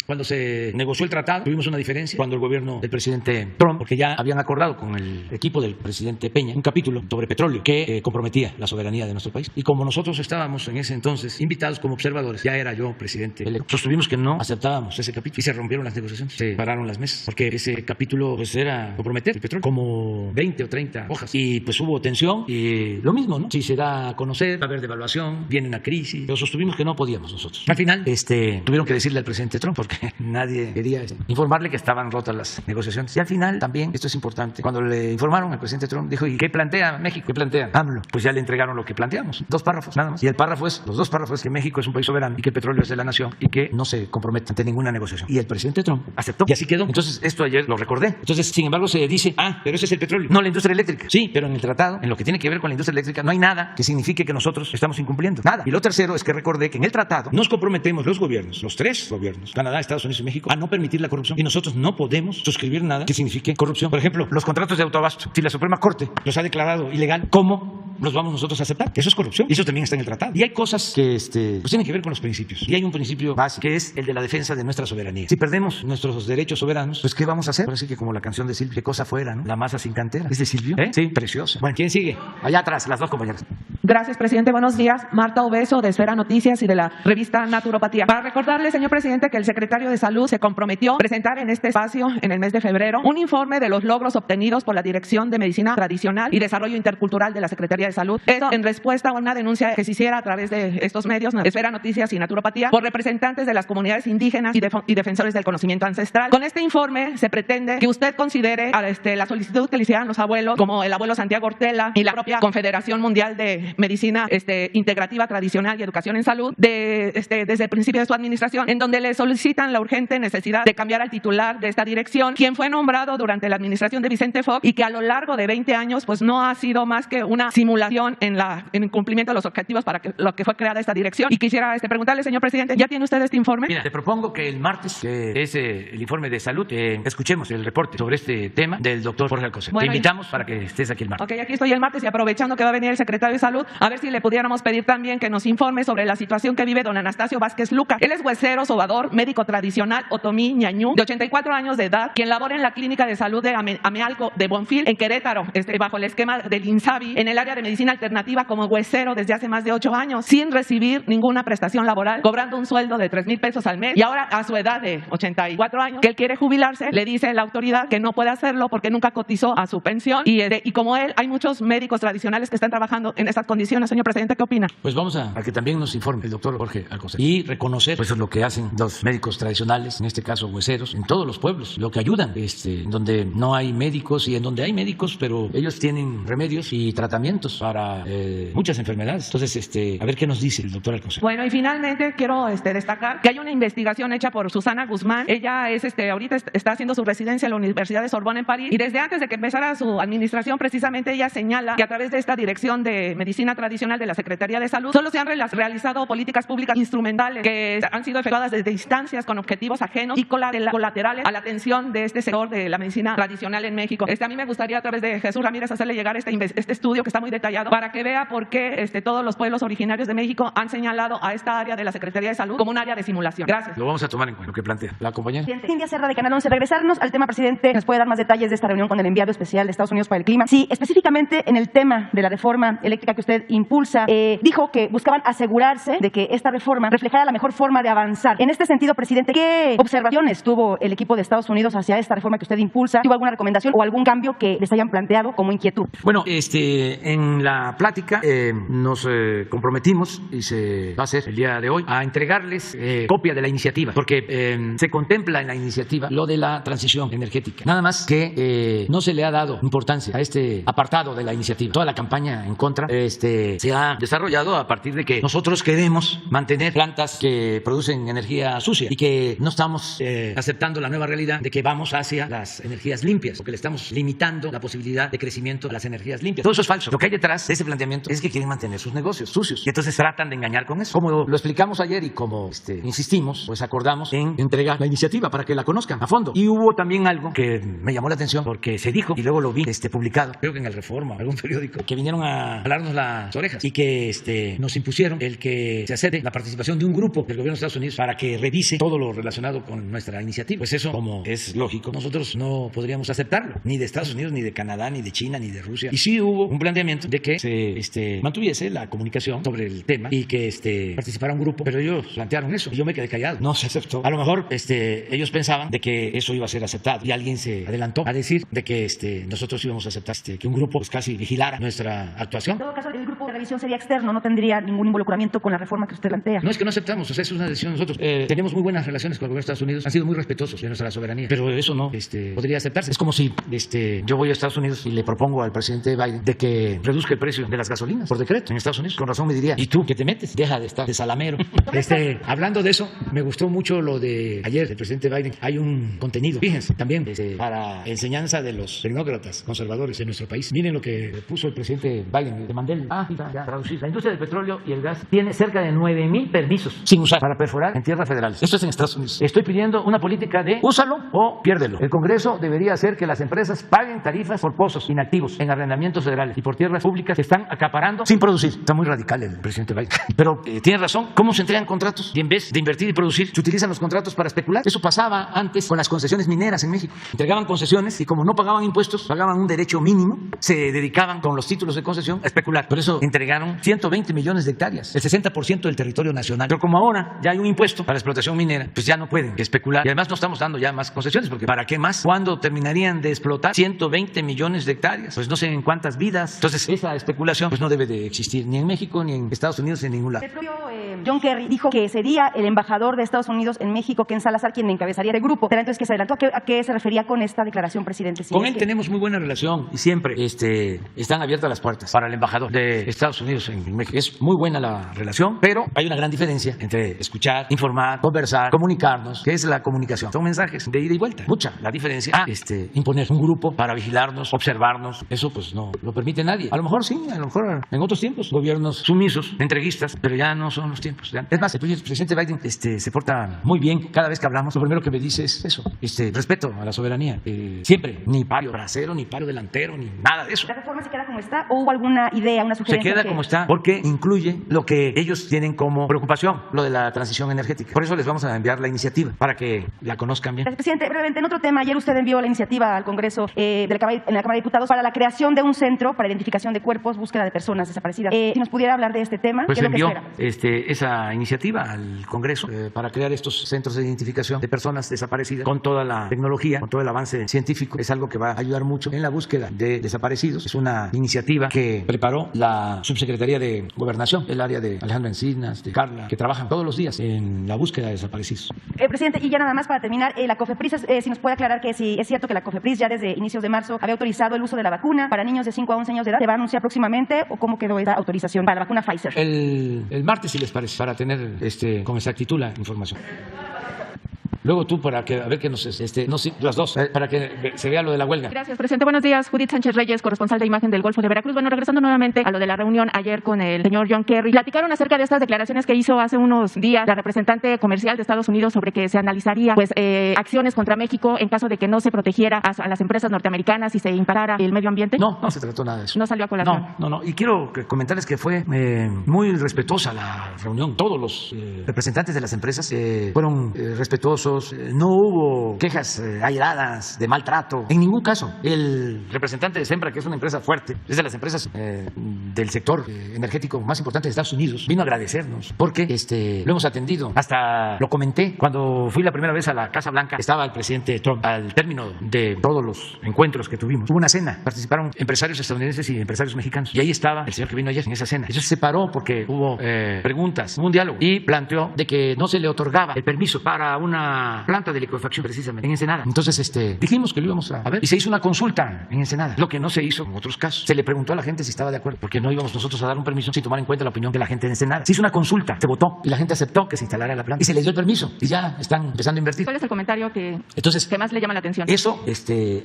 cuando se negoció el tratado tuvimos una diferencia cuando el gobierno del presidente Trump, porque ya habían acordado con el equipo del presidente Peña un capítulo sobre petróleo que comprometía la soberanía de nuestro país, y como nosotros estábamos en ese entonces invitados como observadores, ya era yo presidente electo, sostuvimos que no aceptábamos ese capítulo y se rompieron las negociaciones, se pararon las mesas, porque ese capítulo pues era comprometer el petróleo, como 20 o 30 hojas, y pues hubo tensión y lo mismo, ¿no? Si se da a conocer, va a haber devaluación, viene una crisis, pero sostuvimos que no podíamos nosotros. Al final tuvieron que decirle al presidente Trump, porque nadie quería informarle que estaban rotas las negociaciones, y al final también, esto es importante, cuando le informaron al presidente Trump, dijo: ¿y qué plantea México? ¿Qué plantea AMLO? Pues ya le entregaron lo que planteamos, 2 párrafos nada más, y el párrafo es, los 2 párrafos es que México es un país soberano y que el petróleo es de la nación y que no se compromete ante ninguna negociación, y el presidente Trump aceptó, y así quedó. Entonces esto ayer lo recordé. Entonces, sin embargo, se dice: pero ese es el petróleo, no la industria eléctrica. Sí, pero en el tratado, en lo que tiene que ver con la industria eléctrica, no hay nada que signifique que nosotros estamos incumpliendo, nada. Y lo tercero es que recordé que en el tratado nos comprometemos los gobiernos, los 3 gobiernos, Canadá, Estados Unidos y México, a no permitir la corrupción, y nosotros no podemos suscribir nada que signifique corrupción. Por ejemplo, los contratos de autoabasto, si la Suprema Corte los ha declarado ilegal, ¿cómo los vamos nosotros a aceptar. Eso es corrupción. Y eso también está en el tratado. Y hay cosas que pues tienen que ver con los principios. Y hay un principio básico, que es el de la defensa de nuestra soberanía. Si perdemos nuestros derechos soberanos, pues ¿qué vamos a hacer? Parece que como la canción de Silvio, qué cosa fuera, ¿no? La masa sin cantera. ¿Es de Silvio? Sí, preciosa. Bueno, ¿quién sigue? Allá atrás, las dos compañeras. Gracias, presidente. Buenos días. Marta Obeso, de Esfera Noticias y de la revista Naturopatía. Para recordarle, señor presidente, que el secretario de Salud se comprometió a presentar en este espacio, en el mes de febrero, un informe de los logros obtenidos por la Dirección de Medicina Tradicional y Desarrollo Intercultural de la Secretaría de Salud. Esto en respuesta a una denuncia que se hiciera a través de estos medios, Esfera Noticias y Naturopatía, por representantes de las comunidades indígenas y defensores del conocimiento ancestral. Con este informe se pretende que usted considere la solicitud que le hicieran los abuelos, como el abuelo Santiago Ortela y la propia Confederación Mundial de Medicina Integrativa Tradicional y Educación en Salud, desde el principio de su administración, en donde le solicitan la urgente necesidad de cambiar al titular de esta dirección, quien fue nombrado durante la administración de Vicente Fox y que a lo largo de 20 años pues no ha sido más que una simulación en el cumplimiento de los objetivos para lo que fue creada esta dirección. Y quisiera preguntarle, señor presidente, ¿ya tiene usted este informe? Mira, te propongo que el martes, que es el informe de salud, escuchemos el reporte sobre este tema del doctor Jorge Alcocer. Te invitamos para que estés aquí el martes. Ok, aquí estoy el martes y aprovechando que va a venir el secretario de Salud, a ver si le pudiéramos pedir también que nos informe sobre la situación que vive don Anastasio Vázquez Luca. Él es huesero, sobador, médico tradicional, otomí, ñañú, de 84 años de edad, quien labora en la clínica de salud de Amealco de Bonfil, en Querétaro, bajo el esquema del INSABI, en el área de medicina alternativa como huesero desde hace más de 8 años, sin recibir ninguna prestación laboral, cobrando un sueldo de 3,000 pesos al mes. Y ahora, a su edad de 84 años, que él quiere jubilarse, le dice la autoridad que no puede hacerlo porque nunca cotizó a su pensión. Y como él, hay muchos médicos tradicionales que están trabajando en estas condiciones. Señor presidente, ¿qué opina? Pues vamos a que también nos informe el doctor Jorge Alcocer y reconocer pues lo que hacen los médicos tradicionales, en este caso hueseros, en todos los pueblos, lo que ayudan, donde no hay médicos y en donde hay médicos, pero ellos tienen remedios y tratamientos para muchas enfermedades. Entonces, a ver qué nos dice el doctor Alcocer. Bueno, y finalmente quiero destacar que hay una investigación hecha por Susana Guzmán. Ella es ahorita está haciendo su residencia en la Universidad de Sorbona en París, y desde antes de que empezara su administración, precisamente ella señala que a través de esta Dirección de Medicina Tradicional de la Secretaría de Salud solo se han realizado políticas públicas instrumentales que han sido efectuadas desde instancias con objetivos ajenos y colaterales a la atención de este sector de la medicina tradicional en México. A mí me gustaría a través de Jesús Ramírez hacerle llegar este estudio que está muy detallado para que vea por qué todos los pueblos originarios de México han señalado a esta área de la Secretaría de Salud como un área de simulación. Gracias. Lo vamos a tomar en cuenta, lo que plantea la compañera. Cintia Serra, de Canal 11. Regresarnos al tema, presidente, ¿nos puede dar más detalles de esta reunión con el enviado especial de Estados Unidos para el clima? Sí, específicamente en el tema de la reforma eléctrica que usted impulsa, dijo que buscaban asegurarse de que esta reforma reflejara la mejor forma de avanzar. En este sentido, presidente, ¿qué observaciones tuvo el equipo de Estados Unidos hacia esta reforma que usted impulsa? ¿Tuvo alguna recomendación o algún cambio que les hayan planteado como inquietud? Bueno, en la plática nos comprometimos, y se va a hacer el día de hoy, a entregarles copia de la iniciativa, porque se contempla en la iniciativa lo de la transición energética. Nada más que no se le ha dado importancia a este apartado de la iniciativa. Toda la campaña en contra se ha desarrollado a partir de que nosotros queremos mantener plantas que producen energía sucia y que no estamos aceptando la nueva realidad de que vamos hacia las energías limpias, porque le estamos limitando la posibilidad de crecimiento de las energías limpias. Todo eso es falso. Lo que hay detrás de ese planteamiento es que quieren mantener sus negocios sucios y entonces tratan de engañar con eso. Como lo explicamos ayer y como insistimos, pues acordamos en entregar la iniciativa para que la conozcan a fondo. Y hubo también algo que me llamó la atención porque se dijo, y luego lo vi publicado, creo que en el Reforma, algún periódico, que vinieron a jalarnos las orejas y que nos impusieron el que se acepte la participación de un grupo del gobierno de Estados Unidos para que revise todo lo relacionado con nuestra iniciativa. Pues eso, como es lógico, nosotros no podríamos aceptarlo, ni de Estados Unidos, ni de Canadá, ni de China, ni de Rusia. Y sí hubo un planteamiento de que se mantuviese la comunicación sobre el tema y que participara un grupo, pero ellos plantearon eso y yo me quedé callado, no se aceptó. A lo mejor ellos pensaban de que eso iba a ser aceptado y alguien se adelantó a decir de que nosotros íbamos a aceptar que un grupo pues casi vigilara nuestra actuación. En todo caso, el grupo de revisión sería externo, no tendría ningún involucramiento con la reforma que usted plantea. No es que no aceptamos, es una decisión de nosotros. Tenemos muy buenas relaciones con el gobierno de Estados Unidos, han sido muy respetuosos de nuestra soberanía, pero eso no podría aceptarse. Es como si yo voy a Estados Unidos y le propongo al presidente Biden de que reduzca el precio de las gasolinas por decreto en Estados Unidos. Con razón me diría, ¿y tú qué te metes? Deja de estar de salamero. Hablando de eso, me gustó mucho lo de ayer del presidente Biden. Hay un contenido, fíjense, también para enseñanza de los tecnócratas conservadores en nuestro país. Miren lo que puso el presidente Biden, le mandé el ya traducir. La industria del petróleo y el gas tiene cerca de 9,000 permisos sin usar para perforar en tierras federales. Esto es en Estados Unidos. Estoy pidiendo una política de úsalo o piérdelo. El Congreso debería hacer que las empresas paguen tarifas por pozos inactivos en arrendamientos federales y por tierras públicas que están acaparando sin producir. Está muy radical el presidente Biden. Pero tiene razón. ¿Cómo se entregan contratos? Y en vez de invertir y producir, se utilizan los contratos para especular. Eso pasaba antes con las concesiones mineras en México. Entregaban concesiones y como no pagaban impuestos, pagaban un derecho mínimo, se dedicaban con los títulos de concesión a especular. Por eso entregaron 120 millones de hectáreas, el 60% del territorio nacional. Pero como ahora ya hay un impuesto para la explotación minera, pues ya no pueden especular. Y además no estamos dando ya más concesiones, porque ¿para qué más? ¿Cuándo terminarían de explotar 120 millones de hectáreas? Pues no sé en cuántas vidas. Entonces esa especulación pues no debe de existir ni en México, ni en Estados Unidos, ni en ningún lado. El propio John Kerry dijo que sería el embajador de Estados Unidos en México, Ken Salazar, quien encabezaría el grupo. ¿Será entonces que se adelantó? ¿A qué se refería con esta declaración, presidente? Con él tenemos muy buena relación y siempre están abiertas las puertas para el embajador de Estados Unidos en México. Es muy buena la relación, pero hay una gran diferencia entre escuchar, informar, conversar, comunicarnos, que es la comunicación. Son mensajes de ida y vuelta. Mucha la diferencia a imponer un grupo para vigilarnos, observarnos. Eso pues no lo permite nadie. A lo mejor sí, a lo mejor en otros tiempos, gobiernos sumisos, entreguistas, pero ya no son los tiempos. Es más, el presidente Biden se porta muy bien. Cada vez que hablamos, lo primero que me dice es eso, respeto a la soberanía. Siempre, ni paro trasero, ni paro delantero, ni nada de eso. ¿La reforma se queda como está o hubo alguna idea, una sugerencia? Se queda como está porque incluye lo que ellos tienen como preocupación, lo de la transición energética. Por eso les vamos a enviar la iniciativa, para que la conozcan bien. Gracias, presidente. Brevemente, en otro tema, ayer usted envió la iniciativa al Congreso en la Cámara de Diputados para la creación de un centro para identificación de cuerpos, búsqueda de personas desaparecidas. Si nos pudiera hablar de este tema, pues ¿qué es lo que envió espera? esa iniciativa al Congreso para crear estos centros de identificación de personas desaparecidas con toda la tecnología, con todo el avance científico. Es algo que va a ayudar mucho en la búsqueda de desaparecidos. Es una iniciativa que preparó la Subsecretaría de Gobernación, el área de Alejandra Encinas, de Carla, que trabajan todos los días en la búsqueda de desaparecidos. Presidente, y ya nada más para terminar, la COFEPRIS, si nos puede aclarar que si es cierto que la COFEPRIS ya desde inicios de marzo había autorizado el uso de la vacuna para niños de 5 a 11 años de edad. ¿Se va a anunciar próximamente o cómo quedó esa autorización para la vacuna Pfizer? El martes, si les parece, para tener con exactitud la información. Luego tú, para que a ver que nos no, sí, las dos, para que se vea lo de la huelga. Gracias, presidente. Buenos días. Judith Sánchez Reyes, corresponsal de imagen del Golfo de Veracruz. Bueno, regresando nuevamente a lo de la reunión ayer con el señor John Kerry, platicaron acerca de estas declaraciones que hizo hace unos días la representante comercial de Estados Unidos sobre que se analizaría acciones contra México en caso de que no se protegiera a las empresas norteamericanas y se imparara el medio ambiente. No se trató nada de eso. No salió a colación. No. Y quiero comentarles que fue muy respetuosa la reunión. Todos los representantes de las empresas fueron respetuosos. No hubo quejas airadas de maltrato. En ningún caso. El representante de Sempra, que es una empresa fuerte, es de las empresas del sector energético más importante de Estados Unidos, vino a agradecernos porque lo hemos atendido. Hasta lo comenté cuando fui la primera vez a la Casa Blanca. Estaba el presidente Trump. Al término de todos los encuentros que tuvimos, hubo una cena. Participaron empresarios estadounidenses y empresarios mexicanos. Y ahí estaba el señor que vino ayer en esa cena. Eso se paró porque hubo preguntas, hubo un diálogo y planteó de que no se le otorgaba el permiso para una planta de licuefacción precisamente en Ensenada. Entonces dijimos que lo íbamos a ver y se hizo una consulta en Ensenada, lo que no se hizo en otros casos. Se le preguntó a la gente si estaba de acuerdo, porque no íbamos nosotros a dar un permiso sin tomar en cuenta la opinión de la gente de Ensenada. Se hizo una consulta, se votó y la gente aceptó que se instalara la planta y se les dio el permiso y ya están empezando a invertir. ¿Cuál es el comentario que Entonces, más le llama la atención? Eso,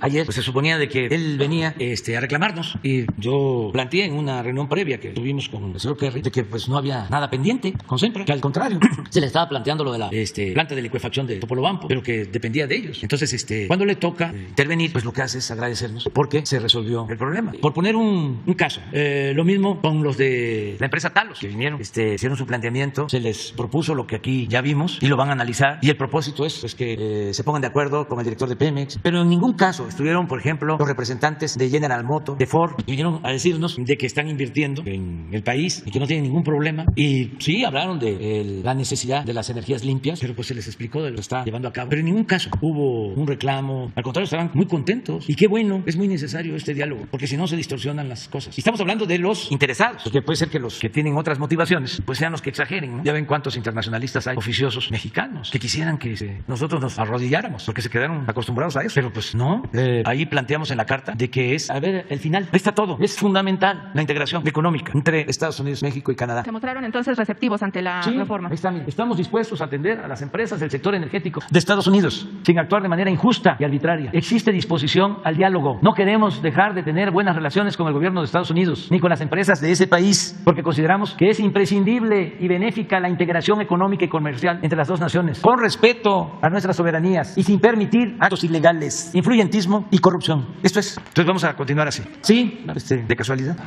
ayer pues, se suponía de que él venía a reclamarnos y yo planteé en una reunión previa que tuvimos con el señor Kerry de que pues no había nada pendiente con Sempra, que al contrario se le estaba planteando lo de la planta de licuefacción de Topolobampo, pero que dependía de ellos. Entonces, cuando le toca intervenir, pues lo que hace es agradecernos porque se resolvió el problema. Por poner un caso, lo mismo con los de la empresa Talos, que vinieron, hicieron su planteamiento, se les propuso lo que aquí ya vimos y lo van a analizar y el propósito es pues, que se pongan de acuerdo con el director de Pemex, pero en ningún caso estuvieron, por ejemplo, los representantes de General Motors, de Ford, y vinieron a decirnos de que están invirtiendo en el país y que no tienen ningún problema. Y sí, hablaron de la necesidad de las energías limpias, pero pues se les explicó de lo que está llevando a cabo. Pero en ningún caso hubo un reclamo, al contrario, estaban muy contentos y qué bueno, es muy necesario este diálogo, porque si no se distorsionan las cosas. Y estamos hablando de los interesados, porque puede ser que los que tienen otras motivaciones pues sean los que exageren, ¿no? Ya ven cuántos internacionalistas hay oficiosos mexicanos que quisieran que nosotros nos arrodilláramos porque se quedaron acostumbrados a eso, pero pues no. Ahí planteamos en la carta de que el final, ahí está todo, es fundamental la integración económica entre Estados Unidos, México y Canadá. Se mostraron entonces receptivos ante la reforma. Ahí están, estamos dispuestos a atender a las empresas del sector energético energético de Estados Unidos, sin actuar de manera injusta y arbitraria. Existe disposición al diálogo. No queremos dejar de tener buenas relaciones con el gobierno de Estados Unidos ni con las empresas de ese país, porque consideramos que es imprescindible y benéfica la integración económica y comercial entre las dos naciones, con respeto a nuestras soberanías y sin permitir actos ilegales, influyentismo y corrupción. Esto es. Entonces vamos a continuar así. ¿Sí? ¿De casualidad?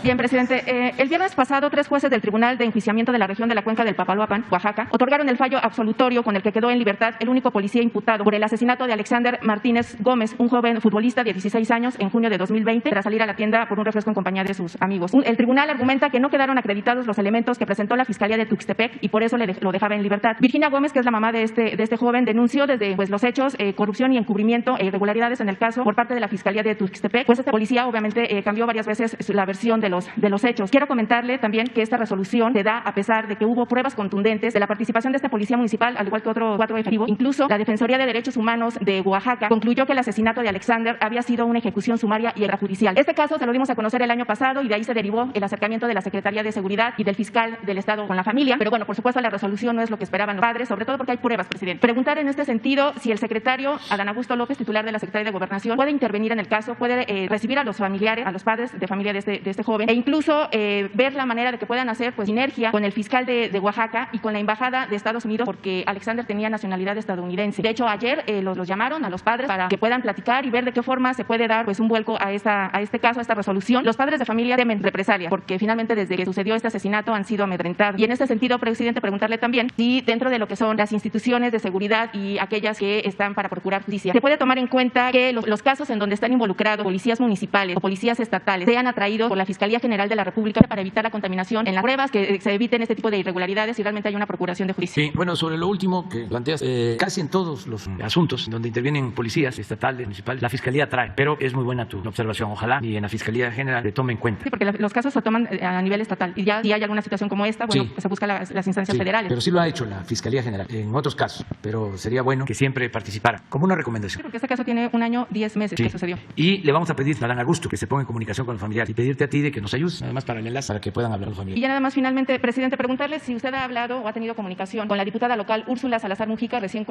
Bien, presidente. El viernes pasado, 3 jueces del Tribunal de Enjuiciamiento de la región de la Cuenca del Papaloapan, Oaxaca, otorgaron el fallo absolutorio con el que quedó en libertad el único policía imputado por el asesinato de Alexander Martínez Gómez, un joven futbolista de 16 años, en junio de 2020, tras salir a la tienda por un refresco en compañía de sus amigos. El tribunal argumenta que no quedaron acreditados los elementos que presentó la Fiscalía de Tuxtepec y por eso lo dejaba en libertad. Virginia Gómez, que es la mamá de este joven, denunció desde los hechos, corrupción y encubrimiento e irregularidades en el caso por parte de la Fiscalía de Tuxtepec. Pues este policía obviamente cambió varias veces la versión de los hechos. Quiero comentarle también que esta resolución se da a pesar de que hubo pruebas contundentes de la participación de este policía municipal, al igual que otros 4 efectivos. Incluso la Defensoría de Derechos Humanos de Oaxaca concluyó que el asesinato de Alexander había sido una ejecución sumaria y extrajudicial. Este caso se lo dimos a conocer el año pasado y de ahí se derivó el acercamiento de la Secretaría de Seguridad y del fiscal del Estado con la familia. Pero bueno, por supuesto, la resolución no es lo que esperaban los padres, sobre todo porque hay pruebas, presidente. Preguntar en este sentido si el secretario Adán Augusto López, titular de la Secretaría de Gobernación, puede intervenir en el caso, puede recibir a los familiares, a los padres de familia de este joven e incluso ver la manera de que puedan hacer sinergia con el fiscal de Oaxaca y con la embajada de Estados Unidos, porque Alexander tenía nacionalidad estadounidense. De hecho, ayer los llamaron a los padres para que puedan platicar y ver de qué forma se puede dar un vuelco a este caso, a esta resolución. Los padres de familia temen represalias, porque finalmente desde que sucedió este asesinato han sido amedrentados. Y en este sentido, presidente, preguntarle también si dentro de lo que son las instituciones de seguridad y aquellas que están para procurar justicia, se puede tomar en cuenta que los casos en donde están involucrados policías municipales o policías estatales sean atraídos por la Fiscalía General de la República para evitar la contaminación en las pruebas, que se eviten este tipo de irregularidades y realmente hay una procuración de justicia. Sí, bueno, sobre lo último que planteas, casi en todos los asuntos donde intervienen policías estatales, municipales, la Fiscalía trae, pero es muy buena tu observación. Ojalá y en la Fiscalía General le tome en cuenta. Sí, porque los casos se toman a nivel estatal y ya si hay alguna situación como esta, bueno, sí, pues se busca las instancias federales. Pero sí lo ha hecho la Fiscalía General en otros casos, pero sería bueno que siempre participara como una recomendación. Sí, porque este caso tiene 1 año, 10 meses que sucedió. Y le vamos a pedir a Adán Augusto que se ponga en comunicación con los familiares y pedirte a ti de que nos ayudes, además para el enlace, para que puedan hablar los familiares. Y ya nada más finalmente, presidente, preguntarle si usted ha hablado o ha tenido comunicación con la diputada local Úrsula Salazar Mujica, recién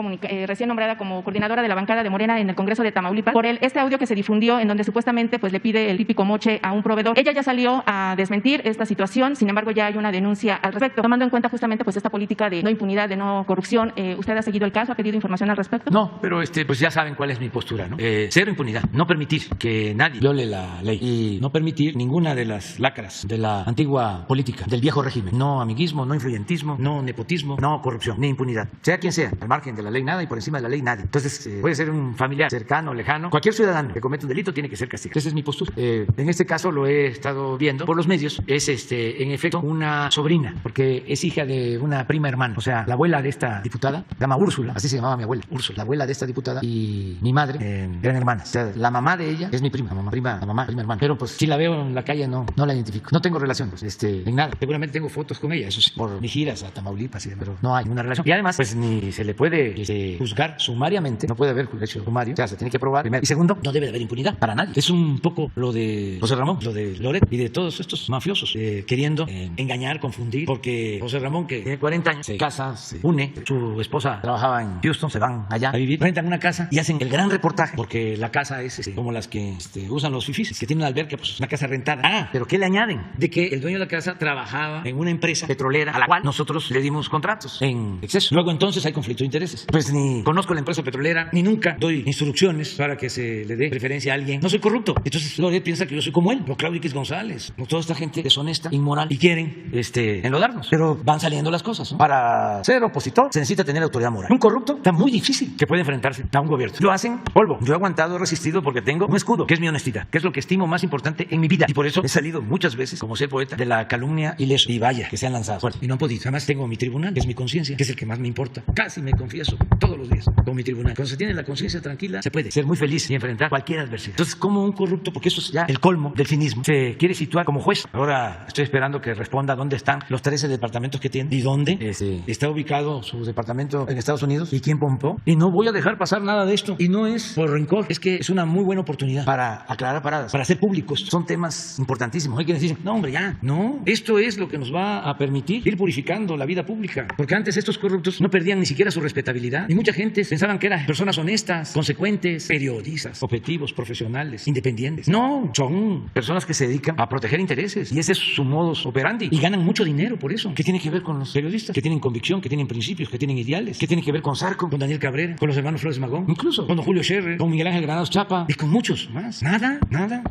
nombrada como coordinadora de la bancada de Morena en el Congreso de Tamaulipas, por este audio que se difundió en donde supuestamente le pide el típico moche a un proveedor. Ella ya salió a desmentir esta situación, sin embargo ya hay una denuncia al respecto. Tomando en cuenta justamente esta política de no impunidad, de no corrupción, ¿usted ha seguido el caso? ¿Ha pedido información al respecto? No, pero pues ya saben cuál es mi postura, ¿no? Cero impunidad, no permitir que nadie viole la ley y no permitir ninguna de las lacras de la antigua política, del viejo régimen. No amiguismo, no influyentismo, no nepotismo, no corrupción, ni impunidad. Sea quien sea, al margen de la ley nada y por encima de la ley nadie. Entonces, puede ser un familiar cercano, lejano. Cualquier ciudadano que cometa un delito tiene que ser castigado. Esa es mi postura. En este caso lo he estado viendo por los medios. Es en efecto una sobrina, porque es hija de una prima hermana. O sea, la abuela de esta diputada, se llama Úrsula, así se llamaba mi abuela, Úrsula. La abuela de esta diputada y mi madre eran hermanas. O sea, la mamá de ella es mi prima, prima hermana. Pero pues si la veo en la calle no la identifico. No tengo relación, en nada. Seguramente tengo fotos con ella, eso sí, por mis giras a Tamaulipas, pero no hay una relación. Y además, pues ni se le puede juzgar sumariamente, no puede haber juicio sumario, o sea, se tiene que probar primero. Y segundo, no debe de haber impunidad para nadie. Es un poco lo de José Ramón, lo de Loret y de todos estos mafiosos queriendo engañar, confundir, porque José Ramón, que tiene 40 años, se casa, se une, su esposa trabajaba en Houston, se van allá a vivir, rentan una casa y hacen el gran reportaje, porque la casa es como las que usan los fifís, que tienen una alberca, pues una casa rentada. Pero ¿qué le añaden? De que el dueño de la casa trabajaba en una empresa petrolera a la cual nosotros le dimos contratos en exceso. Luego entonces hay conflicto de intereses. Pues ni conozco la empresa petrolera, ni nunca doy instrucciones para que se le dé preferencia a alguien. No soy corrupto. Entonces Loret piensa que yo soy como él, o Claudio X González, o toda esta gente deshonesta, inmoral, y quieren enlodarnos. Pero van saliendo las cosas, ¿no? Para ser opositor se necesita tener autoridad moral. Un corrupto está muy difícil que pueda enfrentarse a un gobierno. Lo hacen polvo. Yo he aguantado, he resistido porque tengo un escudo, que es mi honestidad, que es lo que estimo más importante en mi vida. Y por eso he salido muchas veces, como ser poeta, de la calumnia ileso. Y vaya, que se han lanzado fuerte. Y no han podido. Además tengo mi tribunal, que es mi conciencia, que es el que más me importa. Casi me confieso todos los días con mi tribunal. Cuando se tiene la conciencia tranquila, se puede ser muy feliz y enfrentar cualquier adversidad. Entonces, como un corrupto, porque eso es ya el colmo del cinismo, se quiere situar como juez. Ahora estoy esperando que responda dónde están los 13 departamentos que tiene y dónde está ubicado su departamento en Estados Unidos y quién pompó. Y no voy a dejar pasar nada de esto. Y no es por rencor, es que es una muy buena oportunidad para aclarar paradas, para hacer públicos. Son temas importantísimos. Hay quienes dicen, no hombre, ya, no. Esto es lo que nos va a permitir ir purificando la vida pública. Porque antes estos corruptos no perdían ni siquiera su respetabilidad. Y mucha gente pensaban que eran personas honestas, consecuentes, periodistas, objetivos, profesionales, independientes. No, son personas que se dedican a proteger intereses y ese es su modus operandi y ganan mucho dinero por eso. ¿Qué tiene que ver con los periodistas? Que tienen convicción, que tienen principios, que tienen ideales. ¿Qué tiene que ver con Zarco, con Daniel Cabrera, con los hermanos Flores Magón, incluso con don Julio Scherer, con Miguel Ángel Granados Chapa y con muchos más? Nada,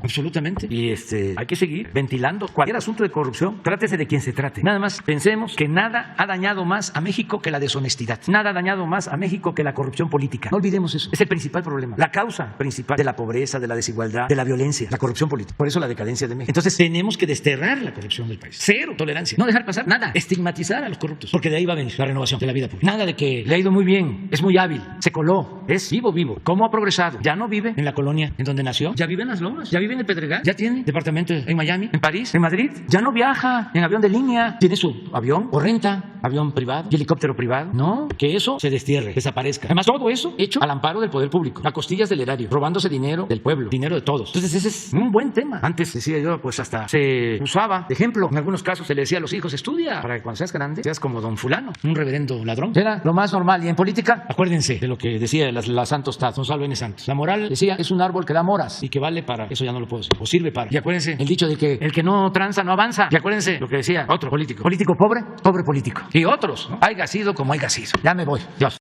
absolutamente. Y hay que seguir ventilando cualquier asunto de corrupción, trátese de quien se trate. Nada más pensemos que nada ha dañado más a México que la deshonestidad. Nada ha dañado más a México que la corrupción política. No olvidemos eso. Es el principal problema. La causa principal de la pobreza, de la desigualdad, de la violencia, la corrupción política. Por eso la decadencia de México. Entonces tenemos que desterrar la corrupción del país. Cero tolerancia. No dejar pasar nada. Estigmatizar a los corruptos. Porque de ahí va a venir la renovación de la vida pública. Nada de que le ha ido muy bien, es muy hábil, se coló, es vivo. ¿Cómo ha progresado? Ya no vive en la colonia en donde nació. Ya vive en Las Lomas. Ya vive en el Pedregal. Ya tiene departamento en Miami, en París, en Madrid. Ya no viaja en avión de línea. Tiene su avión o renta avión privado y helicóptero privado. No, que eso se destierre, desaparezca. Además, todo eso hecho al amparo del poder público, a costillas del erario, robándose dinero del pueblo, dinero de todos. Entonces ese es un buen tema. Antes decía yo, pues hasta se usaba de ejemplo. En algunos casos se le decía a los hijos, estudia para que cuando seas grande seas como don fulano, un reverendo ladrón. Era lo más normal. Y en política, acuérdense de lo que decía la Santos Taz, Gonzalo N. Santos. La moral, decía, es un árbol que da moras y que vale para, eso ya no lo puedo decir, o sirve para. Y acuérdense el dicho de que el que no tranza no avanza. Y acuérdense lo que decía otro político pobre, pobre político. Y otros, ¿no? Haiga sido como haiga sido. Ya me voy. Dios.